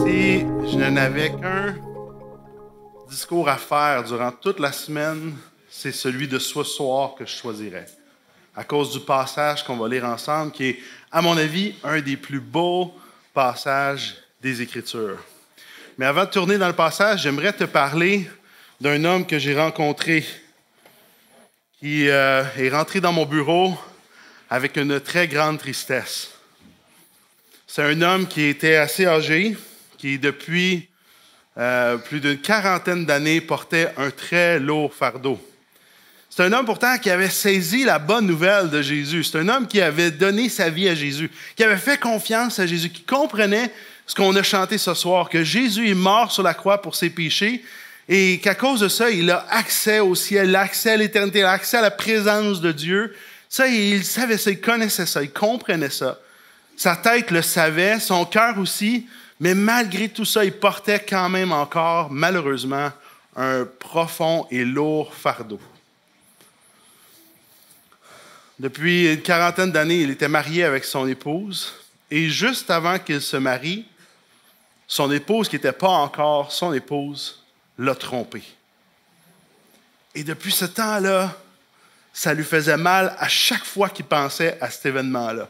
Si je n'avais qu'un discours à faire durant toute la semaine, c'est celui de ce soir que je choisirais. À cause du passage qu'on va lire ensemble, qui est, à mon avis, un des plus beaux passages des Écritures. Mais avant de tourner dans le passage, j'aimerais te parler d'un homme que j'ai rencontré, qui est rentré dans mon bureau avec une très grande tristesse. C'est un homme qui était assez âgé, qui depuis plus d'une quarantaine d'années portait un très lourd fardeau. C'est un homme pourtant qui avait saisi la bonne nouvelle de Jésus. C'est un homme qui avait donné sa vie à Jésus, qui avait fait confiance à Jésus, qui comprenait ce qu'on a chanté ce soir, que Jésus est mort sur la croix pour ses péchés et qu'à cause de ça, il a accès au ciel, accès à l'éternité, accès à la présence de Dieu. Ça, il savait ça, il connaissait ça, il comprenait ça. Sa tête le savait, son cœur aussi, mais malgré tout ça, il portait quand même encore, malheureusement, un profond et lourd fardeau. Depuis une quarantaine d'années, il était marié avec son épouse, et juste avant qu'il se marie, son épouse, qui n'était pas encore son épouse, l'a trompé. Et depuis ce temps-là, ça lui faisait mal à chaque fois qu'il pensait à cet événement-là.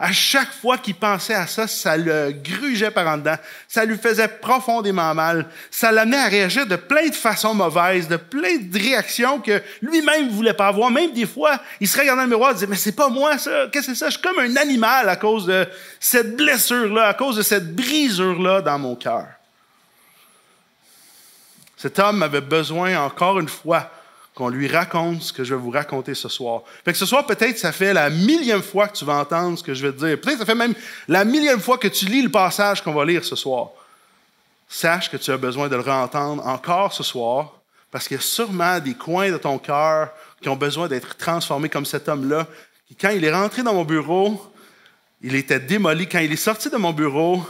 À chaque fois qu'il pensait à ça, ça le grugeait par en dedans. Ça lui faisait profondément mal. Ça l'amenait à réagir de plein de façons mauvaises, de plein de réactions que lui-même ne voulait pas avoir. Même des fois, il se regardait dans le miroir et disait « Mais c'est pas moi ça, qu'est-ce que c'est ça? Je suis comme un animal à cause de cette blessure-là, à cause de cette brisure-là dans mon cœur. » Cet homme avait besoin, encore une fois, qu'on lui raconte ce que je vais vous raconter ce soir. Fait que ce soir, peut-être, ça fait la 1000e fois que tu vas entendre ce que je vais te dire. Peut-être ça fait même la 1000e fois que tu lis le passage qu'on va lire ce soir. Sache que tu as besoin de le réentendre encore ce soir, parce qu'il y a sûrement des coins de ton cœur qui ont besoin d'être transformés comme cet homme-là, qui, quand il est rentré dans mon bureau, il était démoli. Quand il est sorti de mon bureau,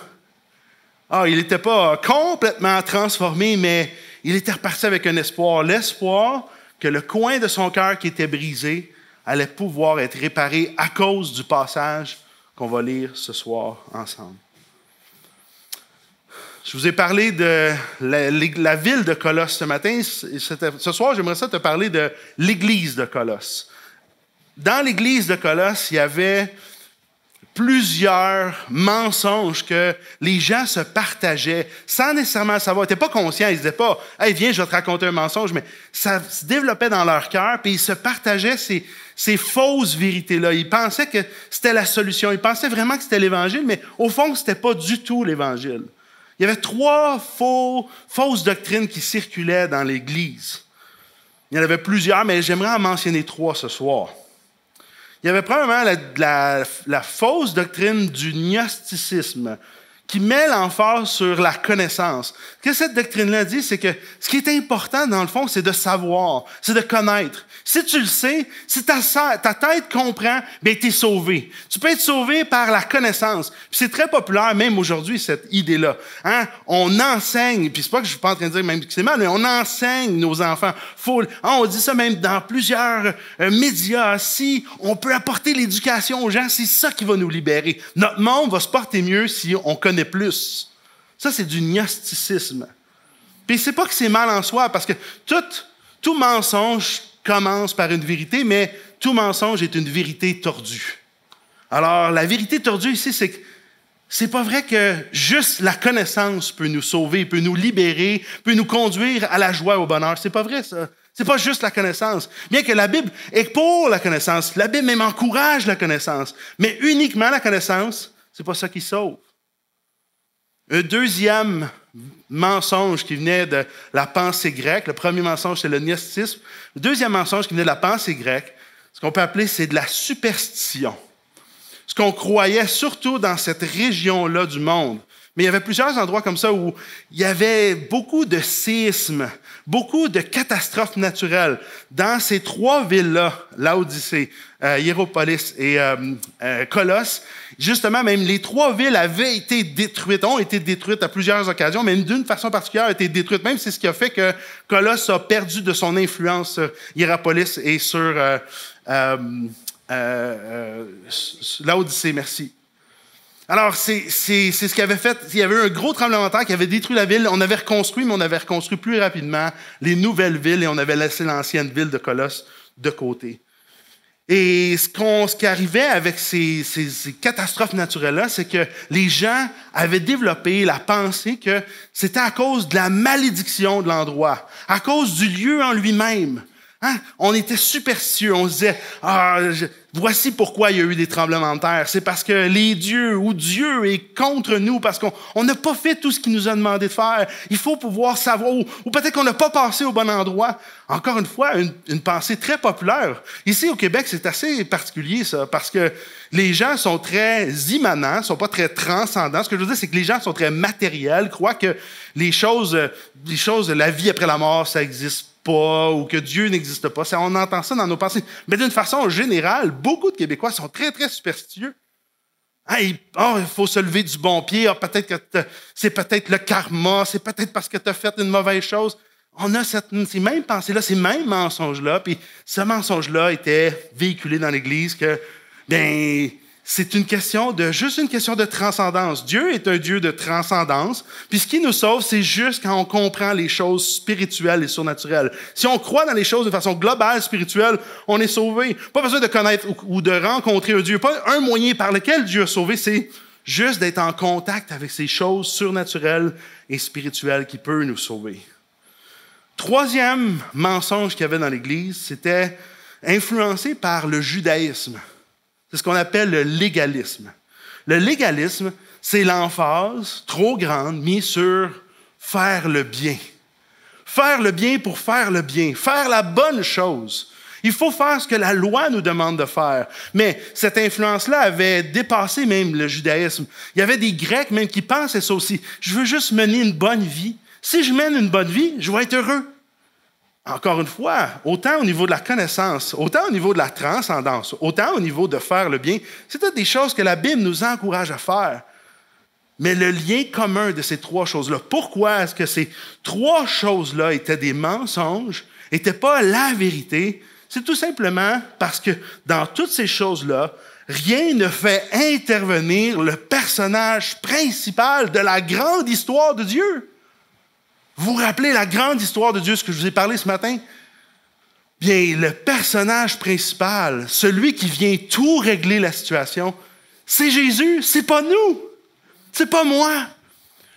il n'était pas complètement transformé, mais il était reparti avec un espoir. L'espoir que le coin de son cœur qui était brisé allait pouvoir être réparé à cause du passage qu'on va lire ce soir ensemble. Je vous ai parlé de la ville de Colosse ce matin. Ce soir, j'aimerais ça te parler de l'église de Colosse. Dans l'église de Colosse, il y avait plusieurs mensonges que les gens se partageaient sans nécessairement savoir. Ils n'étaient pas conscients. Ils ne disaient pas « Hey, viens, je vais te raconter un mensonge », mais ça se développait dans leur cœur, puis ils se partageaient ces fausses vérités-là. Ils pensaient que c'était la solution. Ils pensaient vraiment que c'était l'Évangile, mais au fond, ce n'était pas du tout l'Évangile. Il y avait 3 fausses doctrines qui circulaient dans l'Église. Il y en avait plusieurs, mais j'aimerais en mentionner 3 ce soir. Il y avait probablement la fausse doctrine du gnosticisme qui met l'emphase sur la connaissance. Ce que cette doctrine-là dit, c'est que ce qui est important, dans le fond, c'est de savoir, c'est de connaître. Si tu le sais, si ta tête comprend, bien, tu es sauvé. Tu peux être sauvé par la connaissance. Puis c'est très populaire, même aujourd'hui, cette idée-là. On enseigne, puis c'est pas que je suis pas en train de dire même que c'est mal, mais on enseigne nos enfants. On dit ça même dans plusieurs médias. Si on peut apporter l'éducation aux gens, c'est ça qui va nous libérer. Notre monde va se porter mieux si on connaît plus. Ça, c'est du gnosticisme. Puis c'est pas que c'est mal en soi, parce que tout mensonge commence par une vérité, mais tout mensonge est une vérité tordue. Alors, la vérité tordue ici, c'est que c'est pas vrai que juste la connaissance peut nous sauver, peut nous libérer, peut nous conduire à la joie et au bonheur. C'est pas vrai, ça. C'est pas juste la connaissance. Bien que la Bible est pour la connaissance, la Bible même encourage la connaissance, mais uniquement la connaissance, c'est pas ça qui sauve. Un deuxième mensonge qui venait de la pensée grecque, le premier mensonge, c'est le gnosticisme. Le deuxième mensonge qui venait de la pensée grecque, ce qu'on peut appeler, c'est de la superstition. Ce qu'on croyait surtout dans cette région-là du monde. Mais il y avait plusieurs endroits comme ça où il y avait beaucoup de séismes, beaucoup de catastrophes naturelles. Dans ces 3 villes-là, Laodicée, Hiéropolis et Colosse, justement, même les 3 villes ont été détruites à plusieurs occasions, mais d'une façon particulière, ont été détruites. Même c'est ce qui a fait que Colosse a perdu de son influence sur Hiéropolis et sur Laodicée, merci. Alors, c'est ce qu'il avait fait. Il y avait eu un gros tremblement de terre qui avait détruit la ville. On avait reconstruit, mais on avait reconstruit plus rapidement les nouvelles villes et on avait laissé l'ancienne ville de Colosse de côté. Et ce qui arrivait avec ces catastrophes naturelles-là, c'est que les gens avaient développé la pensée que c'était à cause de la malédiction de l'endroit, à cause du lieu en lui-même. Hein? On était superstitieux, on se disait voici pourquoi il y a eu des tremblements de terre. C'est parce que les dieux ou Dieu est contre nous, parce qu'on n'a pas fait tout ce qu'il nous a demandé de faire. Il faut pouvoir savoir, ou peut-être qu'on n'a pas passé au bon endroit. Encore une fois, une pensée très populaire. Ici au Québec, c'est assez particulier ça, parce que les gens sont très immanents, sont pas très transcendants. Ce que je veux dire, c'est que les gens sont très matériels, croient que les choses, la vie après la mort, ça existe pas, ou que Dieu n'existe pas. On entend ça dans nos pensées. Mais d'une façon générale, beaucoup de Québécois sont très, très superstitieux. Il faut se lever du bon pied. Peut-être que c'est peut-être le karma, c'est peut-être parce que tu as fait une mauvaise chose. On a ces mêmes pensées-là, ces mêmes mensonges-là. Puis ce mensonge-là était véhiculé dans l'Église que, c'est juste une question de transcendance. Dieu est un Dieu de transcendance. Puis ce qui nous sauve, c'est juste quand on comprend les choses spirituelles et surnaturelles. Si on croit dans les choses de façon globale, spirituelle, on est sauvé. Pas besoin de connaître ou de rencontrer un Dieu. Pas un moyen par lequel Dieu a sauvé, c'est juste d'être en contact avec ces choses surnaturelles et spirituelles qui peuvent nous sauver. Troisième mensonge qu'il y avait dans l'Église, c'était influencé par le judaïsme. C'est ce qu'on appelle le légalisme. Le légalisme, c'est l'emphase trop grande mise sur faire le bien. Faire le bien pour faire le bien, faire la bonne chose. Il faut faire ce que la loi nous demande de faire. Mais cette influence-là avait dépassé même le judaïsme. Il y avait des Grecs même qui pensaient ça aussi. Je veux juste mener une bonne vie. Si je mène une bonne vie, je vais être heureux. Encore une fois, autant au niveau de la connaissance, autant au niveau de la transcendance, autant au niveau de faire le bien, c'est toutes des choses que la Bible nous encourage à faire. Mais le lien commun de ces trois choses-là, pourquoi est-ce que ces trois choses-là étaient des mensonges, n'étaient pas la vérité? C'est tout simplement parce que dans toutes ces choses-là, rien ne fait intervenir le personnage principal de la grande histoire de Dieu. Vous vous rappelez la grande histoire de Dieu, ce que je vous ai parlé ce matin? Bien, le personnage principal, celui qui vient tout régler la situation, c'est Jésus, c'est pas nous, c'est pas moi.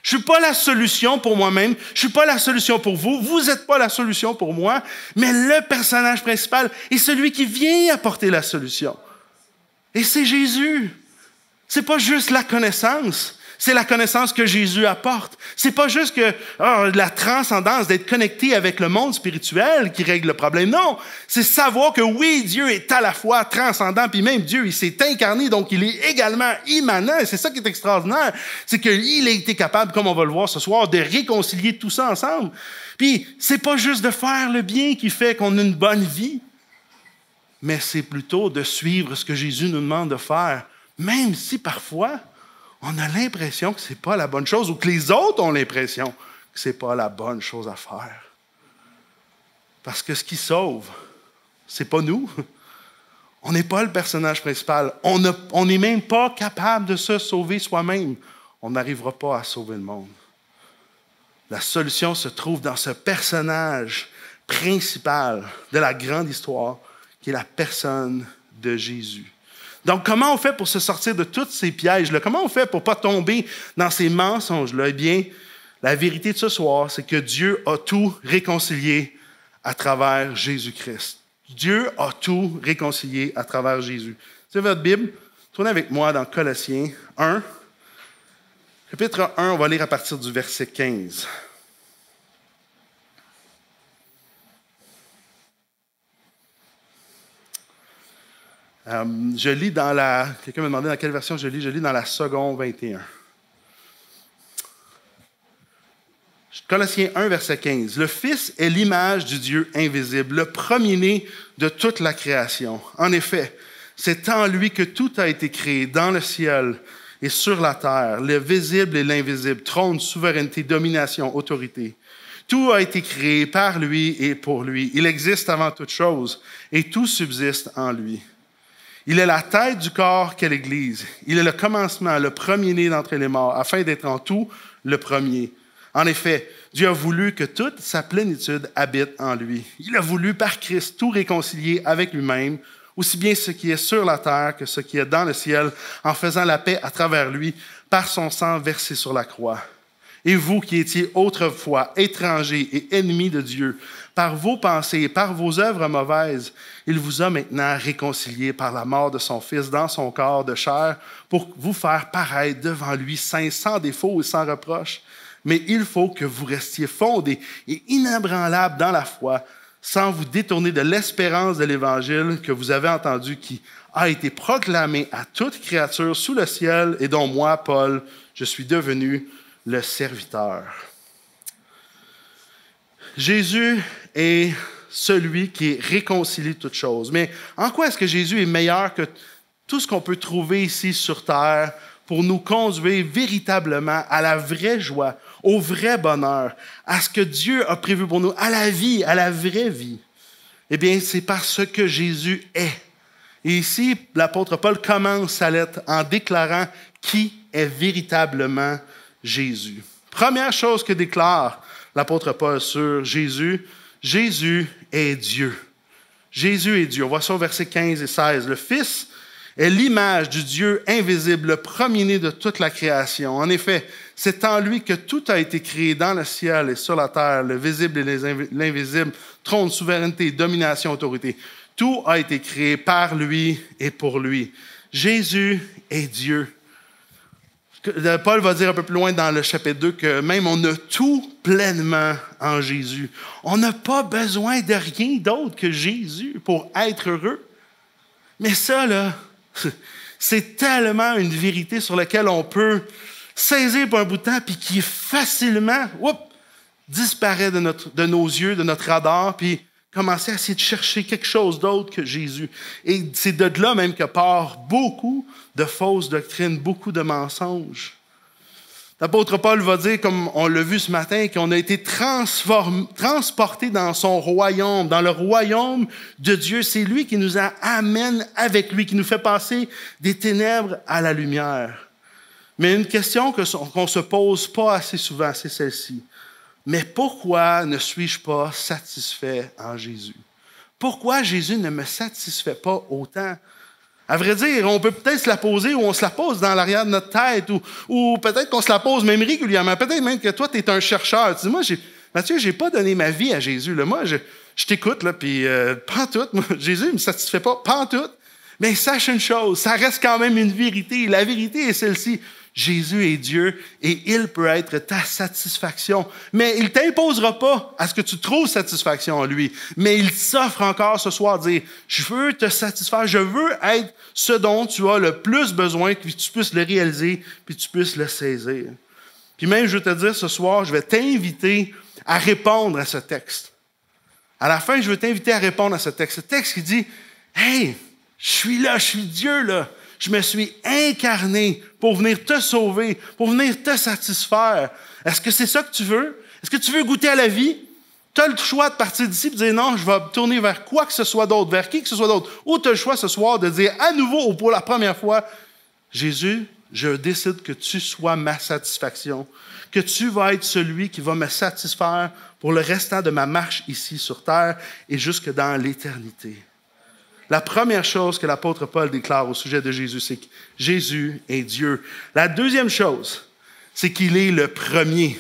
Je suis pas la solution pour moi-même, je suis pas la solution pour vous, vous n'êtes pas la solution pour moi, mais le personnage principal est celui qui vient apporter la solution. Et c'est Jésus. C'est pas juste la connaissance. C'est la connaissance que Jésus apporte. C'est pas juste que la transcendance d'être connecté avec le monde spirituel qui règle le problème. Non, c'est savoir que oui, Dieu est à la fois transcendant, puis même Dieu, il s'est incarné, donc il est également immanent. Et c'est ça qui est extraordinaire, c'est qu'il a été capable, comme on va le voir ce soir, de réconcilier tout ça ensemble. Puis c'est pas juste de faire le bien qui fait qu'on a une bonne vie, mais c'est plutôt de suivre ce que Jésus nous demande de faire, même si parfois on a l'impression que ce n'est pas la bonne chose ou que les autres ont l'impression que ce n'est pas la bonne chose à faire. Parce que ce qui sauve, ce n'est pas nous. On n'est pas le personnage principal. On n'est même pas capable de se sauver soi-même. On n'arrivera pas à sauver le monde. La solution se trouve dans ce personnage principal de la grande histoire qui est la personne de Jésus. Donc, comment on fait pour se sortir de tous ces pièges-là? Comment on fait pour ne pas tomber dans ces mensonges-là? Eh bien, la vérité de ce soir, c'est que Dieu a tout réconcilié à travers Jésus-Christ. Dieu a tout réconcilié à travers Jésus. C'est votre Bible. Tournez avec moi dans Colossiens 1. Chapitre 1, on va lire à partir du verset 15. Je lis dans la... Quelqu'un m'a demandé dans quelle version je lis. Je lis dans la seconde 21. Colossiens 1, verset 15. Le Fils est l'image du Dieu invisible, le premier-né de toute la création. En effet, c'est en lui que tout a été créé, dans le ciel et sur la terre, le visible et l'invisible, trône, souveraineté, domination, autorité. Tout a été créé par lui et pour lui. Il existe avant toute chose et tout subsiste en lui. Il est la tête du corps qu'est l'Église. Il est le commencement, le premier-né d'entre les morts, afin d'être en tout le premier. En effet, Dieu a voulu que toute sa plénitude habite en lui. Il a voulu par Christ tout réconcilier avec lui-même, aussi bien ce qui est sur la terre que ce qui est dans le ciel, en faisant la paix à travers lui, par son sang versé sur la croix. Et vous qui étiez autrefois étrangers et ennemis de Dieu, par vos pensées et par vos œuvres mauvaises, il vous a maintenant réconciliés par la mort de son Fils dans son corps de chair pour vous faire paraître devant lui saints, sans défaut et sans reproche. Mais il faut que vous restiez fondés et inébranlables dans la foi, sans vous détourner de l'espérance de l'Évangile que vous avez entendu, qui a été proclamé à toute créature sous le ciel et dont moi, Paul, je suis devenu le serviteur. Jésus est celui qui réconcilie toutes choses. Mais en quoi est-ce que Jésus est meilleur que tout ce qu'on peut trouver ici sur terre pour nous conduire véritablement à la vraie joie, au vrai bonheur, à ce que Dieu a prévu pour nous, à la vie, à la vraie vie? Eh bien, c'est parce que Jésus est. Et ici, l'apôtre Paul commence sa lettre en déclarant qui est véritablement Jésus. Première chose que déclare l'apôtre Paul sur Jésus, Jésus est Dieu. Jésus est Dieu. On voit ça au verset 15 et 16. Le Fils est l'image du Dieu invisible, le premier-né de toute la création. En effet, c'est en lui que tout a été créé dans le ciel et sur la terre, le visible et l'invisible, trône, souveraineté, domination, autorité. Tout a été créé par lui et pour lui. Jésus est Dieu. Paul va dire un peu plus loin dans le chapitre 2 que même on a tout pleinement en Jésus. On n'a pas besoin de rien d'autre que Jésus pour être heureux. Mais ça, là, c'est tellement une vérité sur laquelle on peut saisir pour un bout de temps puis qui facilement disparaît de nos yeux, de notre radar, puis commencer à essayer de chercher quelque chose d'autre que Jésus. Et c'est de là même que part beaucoup de fausses doctrines, beaucoup de mensonges. L'apôtre Paul va dire, comme on l'a vu ce matin, qu'on a été transportés dans son royaume, dans le royaume de Dieu. C'est lui qui nous amène avec lui, qui nous fait passer des ténèbres à la lumière. Mais une question qu'on ne se pose pas assez souvent, c'est celle-ci. Mais pourquoi ne suis-je pas satisfait en Jésus? Pourquoi Jésus ne me satisfait pas autant? À vrai dire, on peut peut-être se la poser ou on se la pose dans l'arrière de notre tête ou peut-être qu'on se la pose même régulièrement. Peut-être même que toi, tu es un chercheur. Tu dis, moi, Mathieu, je n'ai pas donné ma vie à Jésus. Là. Moi, je t'écoute, là, puis pantoute. Moi, Jésus ne me satisfait pas, pantoute. Mais sache une chose, ça reste quand même une vérité. La vérité est celle-ci. Jésus est Dieu et il peut être ta satisfaction. Mais il ne t'imposera pas à ce que tu trouves satisfaction en lui. Mais il s'offre encore ce soir de dire, je veux te satisfaire, je veux être ce dont tu as le plus besoin, que tu puisses le réaliser, puis tu puisses le saisir. Puis même, je veux te dire ce soir, je vais t'inviter à répondre à ce texte. À la fin, je veux t'inviter à répondre à ce texte. Ce texte qui dit, hey, je suis là, je suis Dieu là. Je me suis incarné pour venir te sauver, pour venir te satisfaire. Est-ce que c'est ça que tu veux? Est-ce que tu veux goûter à la vie? Tu as le choix de partir d'ici et de dire non, je vais me tourner vers quoi que ce soit d'autre, vers qui que ce soit d'autre. Ou tu as le choix ce soir de dire à nouveau ou pour la première fois, Jésus, je décide que tu sois ma satisfaction, que tu vas être celui qui va me satisfaire pour le restant de ma marche ici sur terre et jusque dans l'éternité. La première chose que l'apôtre Paul déclare au sujet de Jésus, c'est que Jésus est Dieu. La deuxième chose, c'est qu'il est le premier.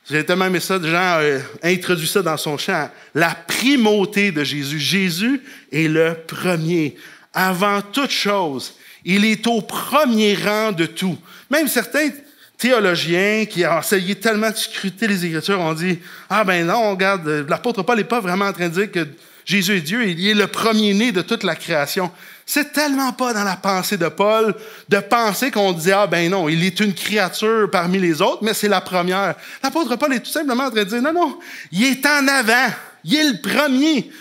J'ai tellement aimé ça, Jean a introduit ça dans son chant. La primauté de Jésus. Jésus est le premier. Avant toute chose, il est au premier rang de tout. Même certains théologiens qui ont essayé tellement de scruter les Écritures ont dit « Ah ben non, regarde, l'apôtre Paul n'est pas vraiment en train de dire que Jésus est Dieu, il est le premier-né de toute la création. » C'est tellement pas dans la pensée de Paul de penser qu'on disait « Ah ben non, il est une créature parmi les autres, mais c'est la première. » L'apôtre Paul est tout simplement en train de dire « Non, non, il est en avant, il est le premier. »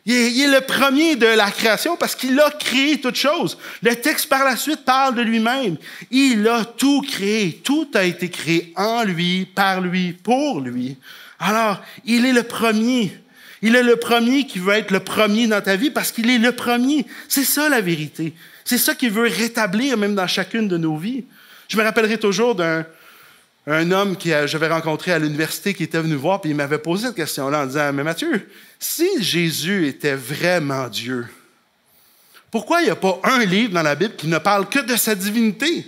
Il est le premier de la création parce qu'il a créé toute chose. Le texte par la suite parle de lui-même. Il a tout créé. Tout a été créé en lui, par lui, pour lui. Alors, il est le premier. Il est le premier qui veut être le premier dans ta vie parce qu'il est le premier. C'est ça la vérité. C'est ça qu'il veut rétablir même dans chacune de nos vies. Je me rappellerai toujours d'un homme que j'avais rencontré à l'université qui était venu voir puis il m'avait posé cette question-là en disant « Mais Mathieu, si Jésus était vraiment Dieu, pourquoi il n'y a pas un livre dans la Bible qui ne parle que de sa divinité? »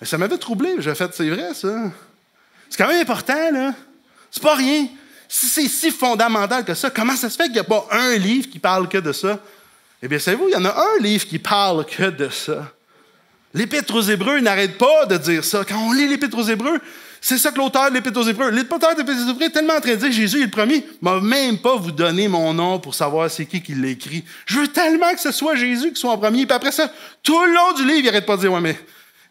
Ça m'avait troublé. J'ai fait « C'est vrai, ça. C'est quand même important, là. C'est pas rien. Si c'est si fondamental que ça, comment ça se fait qu'il n'y a pas un livre qui parle que de ça? » Eh bien, savez-vous, il y en a un livre qui parle que de ça. L'Épître aux Hébreux n'arrête pas de dire ça. Quand on lit l'Épître aux Hébreux, c'est ça que l'auteur de l'Épître aux Hébreux. L'auteur de l'Épître aux Hébreux est tellement en train de dire Jésus est le premier, il ne m'a même pas vous donner mon nom pour savoir c'est qui l'a écrit. Je veux tellement que ce soit Jésus qui soit en premier. Puis après ça, tout le long du livre, il n'arrête pas de dire ouais, mais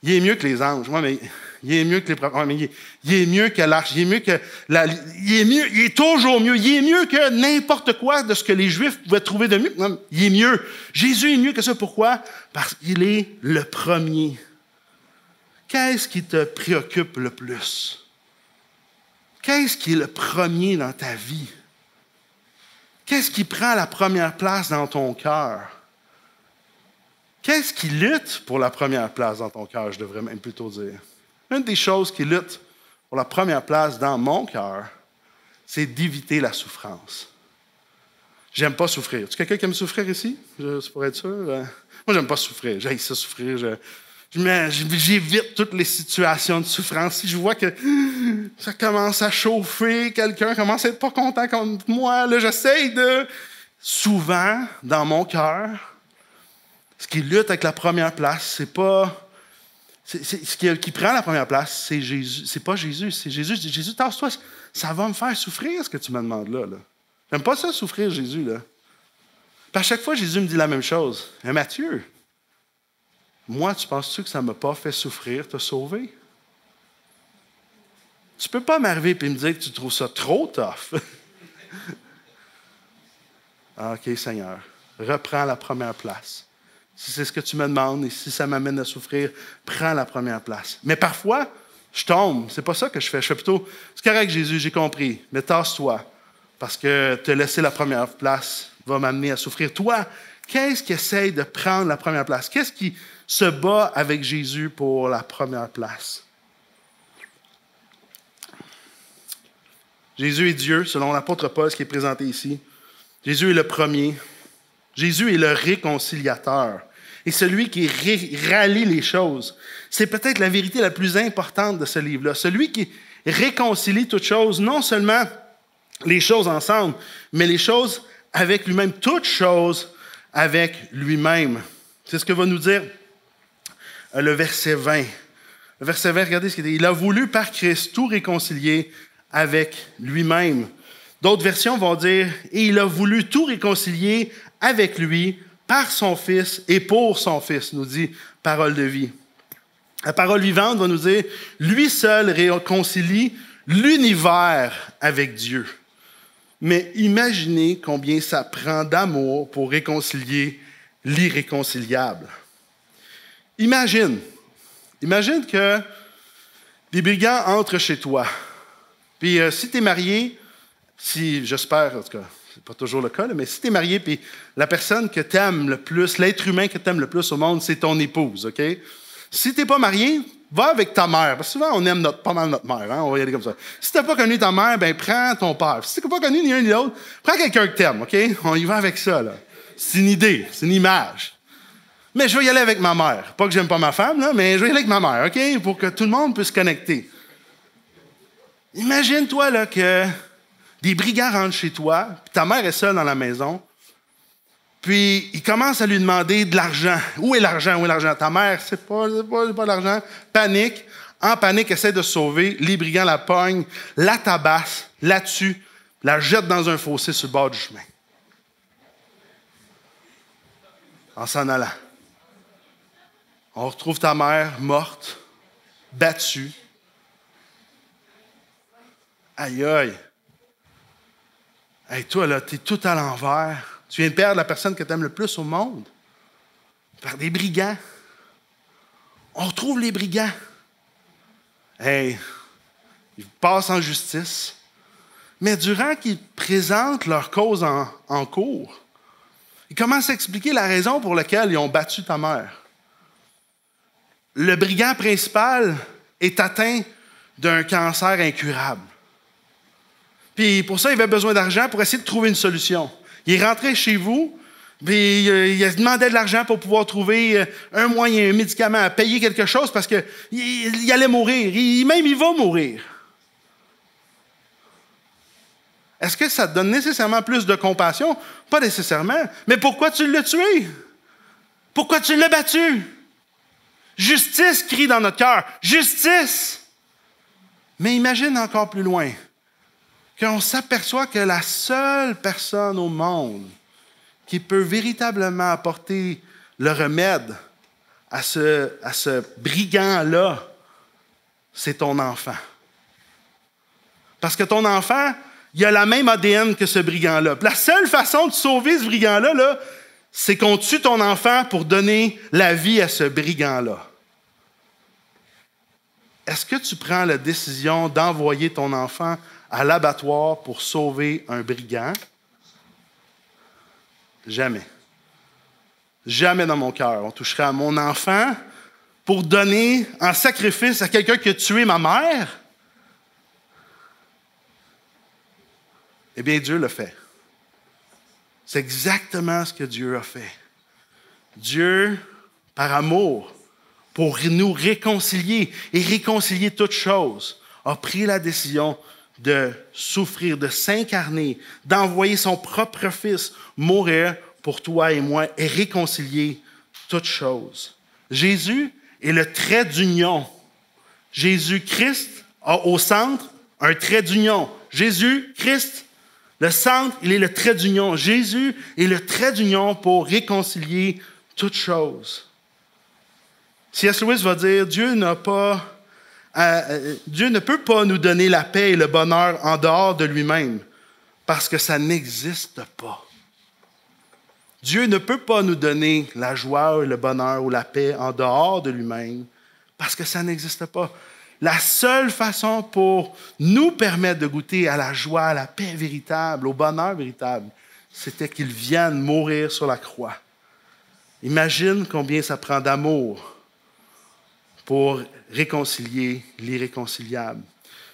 il est mieux que les anges. Ouais, mais il est mieux que les prophètes. Ouais, mais il est mieux que l'arche. Il est mieux que il est toujours mieux. Il est mieux que n'importe quoi de ce que les Juifs pouvaient trouver de mieux. Non, il est mieux. Jésus est mieux que ça. Pourquoi? Parce qu'il est le premier. Qu'est-ce qui te préoccupe le plus? Qu'est-ce qui est le premier dans ta vie? Qu'est-ce qui prend la première place dans ton cœur? Qu'est-ce qui lutte pour la première place dans ton cœur, je devrais même plutôt dire? Une des choses qui lutte pour la première place dans mon cœur, c'est d'éviter la souffrance. J'aime pas souffrir. Tu quelqu'un qui aime souffrir ici? C'est pour être sûr. Moi, j'aime pas souffrir. J'haïs ça souffrir. J'évite toutes les situations de souffrance. Si je vois que ça commence à chauffer, quelqu'un commence à être pas content contre moi, là, j'essaye de... Souvent, dans mon cœur, ce qui lutte avec la première place, c'est pas... ce qui prend la première place, c'est Jésus. C'est pas Jésus, c'est Jésus. Je dis, Jésus, tasse-toi, ça va me faire souffrir ce que tu me demandes là. J'aime pas ça souffrir, Jésus. Là. Puis à chaque fois, Jésus me dit la même chose. Mais Matthieu, moi, tu penses-tu que ça ne m'a pas fait souffrir, te sauver? Tu peux pas m'arriver et me dire que tu trouves ça trop tough. OK, Seigneur, reprends la première place. Si c'est ce que tu me demandes et si ça m'amène à souffrir, prends la première place. Mais parfois, je tombe. C'est pas ça que je fais. Je fais plutôt, c'est correct, Jésus, j'ai compris, mais tasse-toi. Parce que te laisser la première place va m'amener à souffrir. Toi, qu'est-ce qui essaye de prendre la première place? Qu'est-ce qui se bat avec Jésus pour la première place? Jésus est Dieu, selon l'apôtre Paul, ce qui est présenté ici. Jésus est le premier. Jésus est le réconciliateur et celui qui rallie les choses. C'est peut-être la vérité la plus importante de ce livre-là. Celui qui réconcilie toutes choses, non seulement les choses ensemble, mais les choses avec lui-même, toutes choses avec lui-même. C'est ce que va nous dire le verset 20. Le verset 20, regardez ce qu'il dit. Il a voulu par Christ tout réconcilier avec lui-même. D'autres versions vont dire « Et il a voulu tout réconcilier avec lui par son Fils et pour son Fils », nous dit Parole de vie. La Parole vivante va nous dire « Lui seul réconcilie l'univers avec Dieu ». Mais imaginez combien ça prend d'amour pour réconcilier l'irréconciliable. Imagine que des brigands entrent chez toi. Puis si tu es marié, j'espère, en tout cas, c'est pas toujours le cas, mais si tu es marié, puis la personne que tu aimes le plus, l'être humain que tu aimes le plus au monde, c'est ton épouse, OK? Si tu n'es pas marié, va avec ta mère. Parce que souvent, on aime pas mal notre mère, hein? On va y aller comme ça. Si tu n'as pas connu ta mère, ben prends ton père. Si tu n'as pas connu ni un ni l'autre, prends quelqu'un que tu aimes, OK? On y va avec ça, là. C'est une idée, c'est une image. Mais je vais y aller avec ma mère. Pas que j'aime pas ma femme, là, mais je vais y aller avec ma mère, OK? Pour que tout le monde puisse se connecter. Imagine-toi là, que des brigands rentrent chez toi, puis ta mère est seule dans la maison, puis ils commencent à lui demander de l'argent. Où est l'argent? Où est l'argent? Ta mère, c'est pas l'argent. Panique. En panique, essaie de se sauver. Les brigands la pognent, la tabassent, la tuent, la jettent dans un fossé sur le bord du chemin. En s'en allant. On retrouve ta mère morte, battue. Aïe, aïe. Hey, toi, là, t'es tout à l'envers. Tu viens de perdre la personne que tu aimes le plus au monde par des brigands. On retrouve les brigands. Hey, ils passent en justice. Mais durant qu'ils présentent leur cause en cours, ils commencent à expliquer la raison pour laquelle ils ont battu ta mère. Le brigand principal est atteint d'un cancer incurable. Puis pour ça, il avait besoin d'argent pour essayer de trouver une solution. Il est rentré chez vous, puis il a demandé de l'argent pour pouvoir trouver un moyen, un médicament, à payer quelque chose parce qu'il allait mourir. Même il va mourir. Est-ce que ça te donne nécessairement plus de compassion? Pas nécessairement. Mais pourquoi tu l'as tué? Pourquoi tu l'as battu? Justice crie dans notre cœur. Justice! Mais imagine encore plus loin qu'on s'aperçoit que la seule personne au monde qui peut véritablement apporter le remède à ce brigand-là, c'est ton enfant. Parce que ton enfant, il a la même ADN que ce brigand-là. Puis la seule façon de sauver ce brigand-là, c'est qu'on tue ton enfant pour donner la vie à ce brigand-là. Est-ce que tu prends la décision d'envoyer ton enfant à l'abattoir pour sauver un brigand? Jamais. Jamais dans mon cœur. On toucherait à mon enfant pour donner en sacrifice à quelqu'un qui a tué ma mère? Eh bien, Dieu l'a fait. C'est exactement ce que Dieu a fait. Dieu, par amour, pour nous réconcilier et réconcilier toutes choses, a pris la décision de souffrir, de s'incarner, d'envoyer son propre Fils mourir pour toi et moi et réconcilier toutes choses. Jésus est le trait d'union. Jésus-Christ a au centre un trait d'union. Jésus-Christ, le centre, il est le trait d'union. Jésus est le trait d'union pour réconcilier toutes choses. C.S. Lewis va dire, Dieu ne peut pas nous donner la paix et le bonheur en dehors de lui-même, parce que ça n'existe pas. Dieu ne peut pas nous donner la joie et le bonheur ou la paix en dehors de lui-même, parce que ça n'existe pas. La seule façon pour nous permettre de goûter à la joie, à la paix véritable, au bonheur véritable, c'était qu'il vienne mourir sur la croix. Imagine combien ça prend d'amour pour réconcilier l'irréconciliable.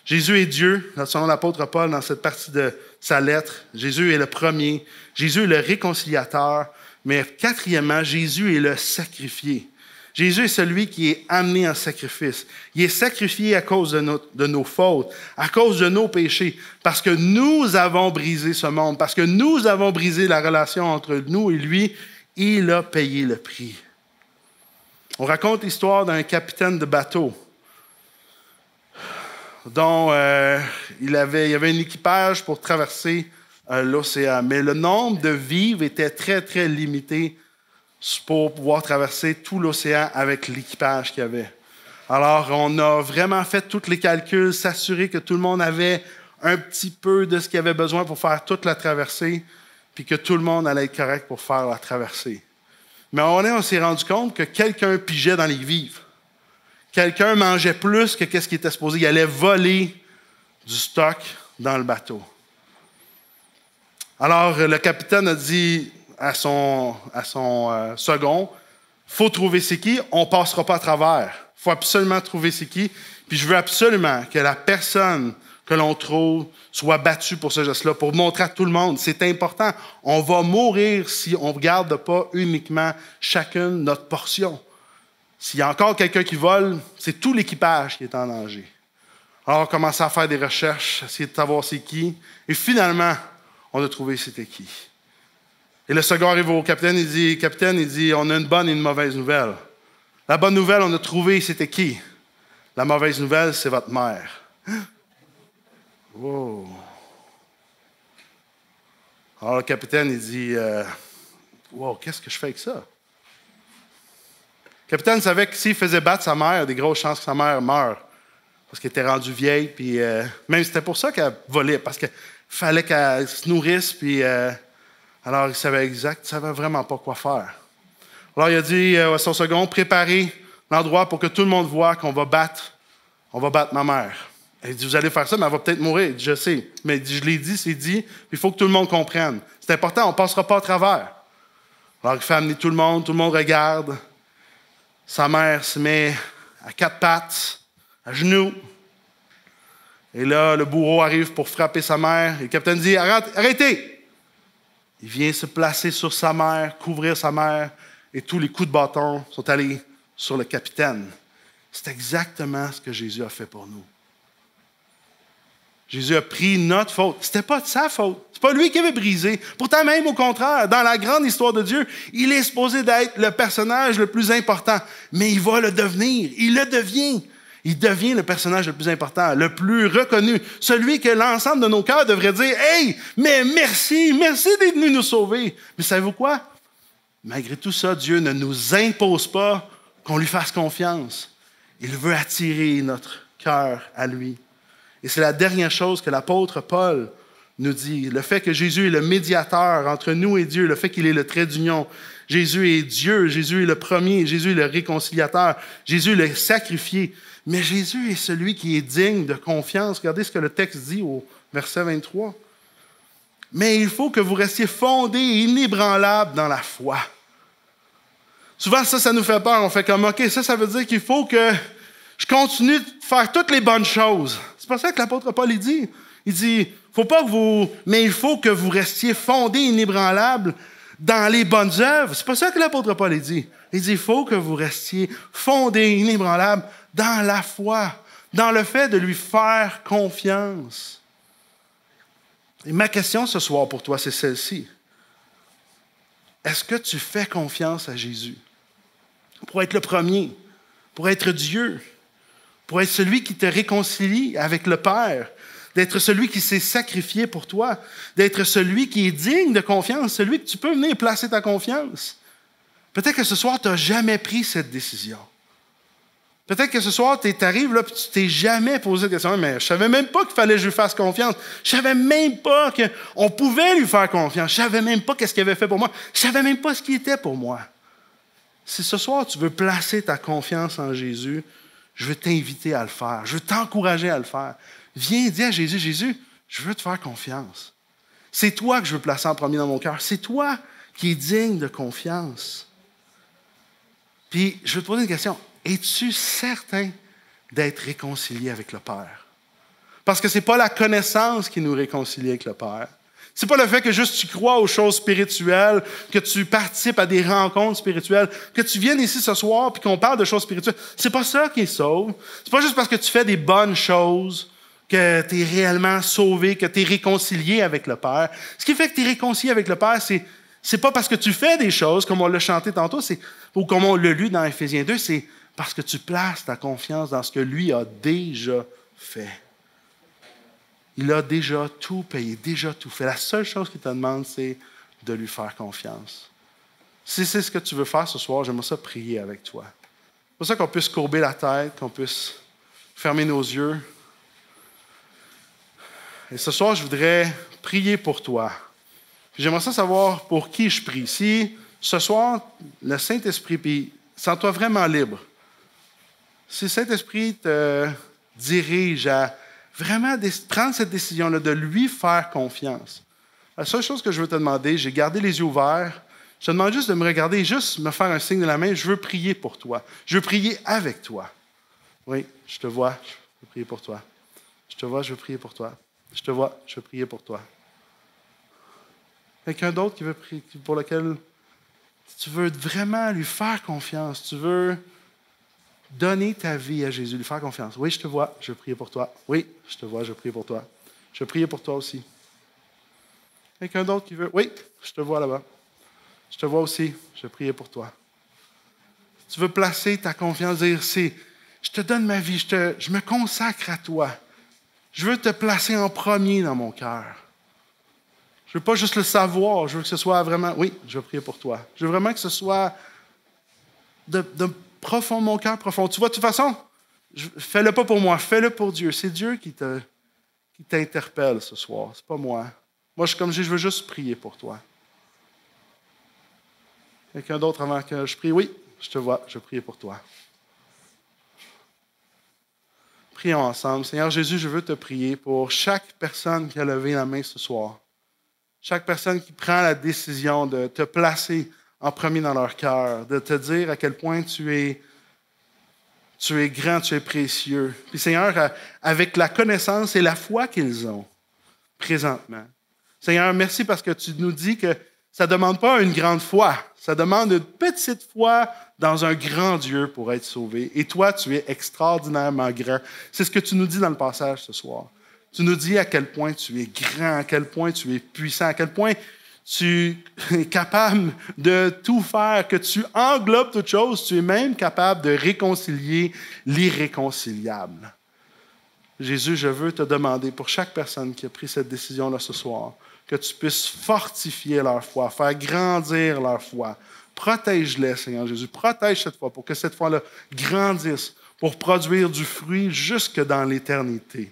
Jésus est Dieu, selon l'apôtre Paul, dans cette partie de sa lettre. Jésus est le premier. Jésus est le réconciliateur. Mais quatrièmement, Jésus est le sacrifié. Jésus est celui qui est amené en sacrifice. Il est sacrifié à cause de nos fautes, à cause de nos péchés, parce que nous avons brisé ce monde, parce que nous avons brisé la relation entre nous et lui. Il a payé le prix. On raconte l'histoire d'un capitaine de bateau dont il y avait un équipage pour traverser l'océan. Mais le nombre de vivres était très, très limité pour pouvoir traverser tout l'océan avec l'équipage qu'il y avait. Alors, on a vraiment fait tous les calculs, s'assurer que tout le monde avait un petit peu de ce qu'il avait besoin pour faire toute la traversée, puis que tout le monde allait être correct pour faire la traversée. Mais on s'est rendu compte que quelqu'un pigeait dans les vivres. Quelqu'un mangeait plus que ce qui était supposé. Il allait voler du stock dans le bateau. Alors, le capitaine a dit à son second, « Il faut trouver c'est qui, on ne passera pas à travers. Il faut absolument trouver c'est qui. Puis je veux absolument que la personne que l'on trouve soit battue pour ce geste-là, pour montrer à tout le monde. C'est important. On va mourir si on ne regarde pas uniquement chacune notre portion. S'il y a encore quelqu'un qui vole, c'est tout l'équipage qui est en danger. » Alors, on a commencé à faire des recherches, essayer de savoir c'est qui. Et finalement, on a trouvé c'était qui. Et le second arrive au capitaine, il dit, « Capitaine, on a une bonne et une mauvaise nouvelle. La bonne nouvelle, on a trouvé c'était qui. La mauvaise nouvelle, c'est votre mère. » Wow. Alors, le capitaine, il dit, « Wow, qu'est-ce que je fais avec ça? » Le capitaine savait que s'il faisait battre sa mère, il y a des grosses chances que sa mère meure. Parce qu'elle était rendue vieille, puis même c'était pour ça qu'elle volait, parce qu'il fallait qu'elle se nourrisse, puis alors il savait vraiment pas quoi faire. Alors il a dit à son second, préparez l'endroit pour que tout le monde voit qu'on va battre ma mère. Il dit, vous allez faire ça, mais elle va peut-être mourir. Il dit, je sais. Mais il dit, je l'ai dit, c'est dit. Il faut que tout le monde comprenne. C'est important, on ne passera pas à travers. Alors il fait amener tout le monde regarde. Sa mère se met à quatre pattes, à genoux. Et là, le bourreau arrive pour frapper sa mère. Et le capitaine dit, arrêtez! Il vient se placer sur sa mère, couvrir sa mère. Et tous les coups de bâton sont allés sur le capitaine. C'est exactement ce que Jésus a fait pour nous. Jésus a pris notre faute. Ce n'était pas de sa faute. Ce n'est pas lui qui avait brisé. Pourtant, même au contraire, dans la grande histoire de Dieu, il est supposé d'être le personnage le plus important. Mais il va le devenir. Il le devient. Il devient le personnage le plus important, le plus reconnu. Celui que l'ensemble de nos cœurs devrait dire, « Hey, mais merci d'être venu nous sauver. » Mais savez-vous quoi? Malgré tout ça, Dieu ne nous impose pas qu'on lui fasse confiance. Il veut attirer notre cœur à lui. Et c'est la dernière chose que l'apôtre Paul nous dit. Le fait que Jésus est le médiateur entre nous et Dieu, le fait qu'il est le trait d'union. Jésus est Dieu, Jésus est le premier, Jésus est le réconciliateur, Jésus est le sacrifié. Mais Jésus est celui qui est digne de confiance. Regardez ce que le texte dit au verset 23. Mais il faut que vous restiez fondés et inébranlables dans la foi. Souvent, ça nous fait peur. On fait comme, OK, ça veut dire qu'il faut que je continue de faire toutes les bonnes choses. C'est pas ça que l'apôtre Paul dit. Il dit, mais il faut que vous restiez fondés, inébranlables dans les bonnes œuvres. C'est pas ça que l'apôtre Paul dit. Il dit, il faut que vous restiez fondés, inébranlables dans la foi, dans le fait de lui faire confiance. Et ma question ce soir pour toi, c'est celle-ci. Est-ce que tu fais confiance à Jésus pour être le premier, pour être Dieu, pour être celui qui te réconcilie avec le Père, d'être celui qui s'est sacrifié pour toi, d'être celui qui est digne de confiance, celui que tu peux venir placer ta confiance? Peut-être que ce soir, tu n'as jamais pris cette décision. Peut-être que ce soir, tu arrives là et tu ne t'es jamais posé la question, mais je ne savais même pas qu'il fallait que je lui fasse confiance. Je ne savais même pas qu'on pouvait lui faire confiance. Je ne savais même pas ce qu'il avait fait pour moi. Je ne savais même pas ce qu'il était pour moi. Si ce soir, tu veux placer ta confiance en Jésus, je veux t'inviter à le faire. Je veux t'encourager à le faire. Viens dire à Jésus, Jésus, je veux te faire confiance. C'est toi que je veux placer en premier dans mon cœur. C'est toi qui es digne de confiance. Puis, je veux te poser une question. Es-tu certain d'être réconcilié avec le Père? Parce que ce n'est pas la connaissance qui nous réconcilie avec le Père. Ce n'est pas le fait que juste tu crois aux choses spirituelles, que tu participes à des rencontres spirituelles, que tu viennes ici ce soir et qu'on parle de choses spirituelles. Ce n'est pas ça qui sauve. Ce n'est pas juste parce que tu fais des bonnes choses que tu es réellement sauvé, que tu es réconcilié avec le Père. Ce qui fait que tu es réconcilié avec le Père, c'est pas parce que tu fais des choses, comme on l'a chanté tantôt, ou comme on l'a lu dans Éphésiens 2, c'est parce que tu places ta confiance dans ce que lui a déjà fait. Il a déjà tout payé, déjà tout fait. La seule chose qu'il te demande, c'est de lui faire confiance. Si c'est ce que tu veux faire ce soir, j'aimerais ça prier avec toi. C'est pour ça qu'on puisse courber la tête, qu'on puisse fermer nos yeux. Et ce soir, je voudrais prier pour toi. Puis j'aimerais ça savoir pour qui je prie. Si ce soir, le Saint-Esprit, puis sens-toi vraiment libre. Si le Saint-Esprit te dirige à vraiment prendre cette décision-là, de lui faire confiance. La seule chose que je veux te demander, j'ai gardé les yeux ouverts, je te demande juste de me regarder et juste me faire un signe de la main. Je veux prier pour toi. Je veux prier avec toi. Oui, je te vois, je veux prier pour toi. Je te vois, je veux prier pour toi. Je te vois, je veux prier pour toi. Quelqu'un d'autre qui veut prier, pour lequel tu veux vraiment lui faire confiance, tu veux donner ta vie à Jésus, lui faire confiance. Oui, je te vois, je veux prier pour toi. Oui, je te vois, je veux prier pour toi. Je veux prier pour toi aussi. Quelqu'un d'autre qui veut? Oui, je te vois là-bas. Je te vois aussi, je veux prier pour toi. Tu veux placer ta confiance, dire, je te donne ma vie, je me consacre à toi. Je veux te placer en premier dans mon cœur. Je ne veux pas juste le savoir, je veux que ce soit vraiment, oui, je veux prier pour toi. Je veux vraiment que ce soit de profond, mon cœur profond. Tu vois, de toute façon, fais-le pas pour moi, fais-le pour Dieu. C'est Dieu qui t'interpelle ce soir, c'est pas moi. Moi, je veux juste prier pour toi. Quelqu'un d'autre avant que je prie? Oui, je te vois, je prie pour toi. Prions ensemble. Seigneur Jésus, je veux te prier pour chaque personne qui a levé la main ce soir. Chaque personne qui prend la décision de te placer en premier dans leur cœur, de te dire à quel point tu es grand, tu es précieux. Puis Seigneur, avec la connaissance et la foi qu'ils ont présentement. Seigneur, merci parce que tu nous dis que ça ne demande pas une grande foi. Ça demande une petite foi dans un grand Dieu pour être sauvé. Et toi, tu es extraordinairement grand. C'est ce que tu nous dis dans le passage ce soir. Tu nous dis à quel point tu es grand, à quel point tu es puissant, à quel point tu es capable de tout faire, que tu englobes toutes choses. Tu es même capable de réconcilier l'irréconciliable. Jésus, je veux te demander pour chaque personne qui a pris cette décision-là ce soir, que tu puisses fortifier leur foi, faire grandir leur foi. Protège-les, Seigneur Jésus. Protège cette foi pour que cette foi-là grandisse, pour produire du fruit jusque dans l'éternité.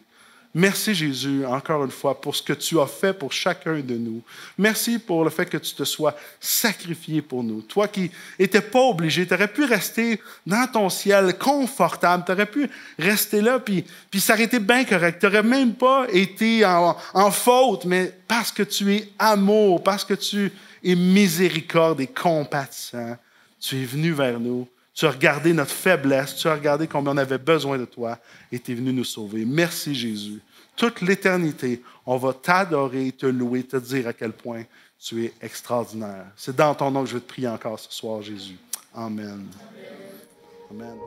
Merci, Jésus, encore une fois, pour ce que tu as fait pour chacun de nous. Merci pour le fait que tu te sois sacrifié pour nous. Toi qui n'étais pas obligé, tu aurais pu rester dans ton ciel confortable, tu aurais pu rester là, puis ça aurait été bien correct. Tu n'aurais même pas été en faute, mais parce que tu es amour, parce que tu es miséricorde et compatissant, tu es venu vers nous. Tu as regardé notre faiblesse, tu as regardé combien on avait besoin de toi et tu es venu nous sauver. Merci Jésus. Toute l'éternité, on va t'adorer, te louer, te dire à quel point tu es extraordinaire. C'est dans ton nom que je veux te prier encore ce soir, Jésus. Amen. Amen.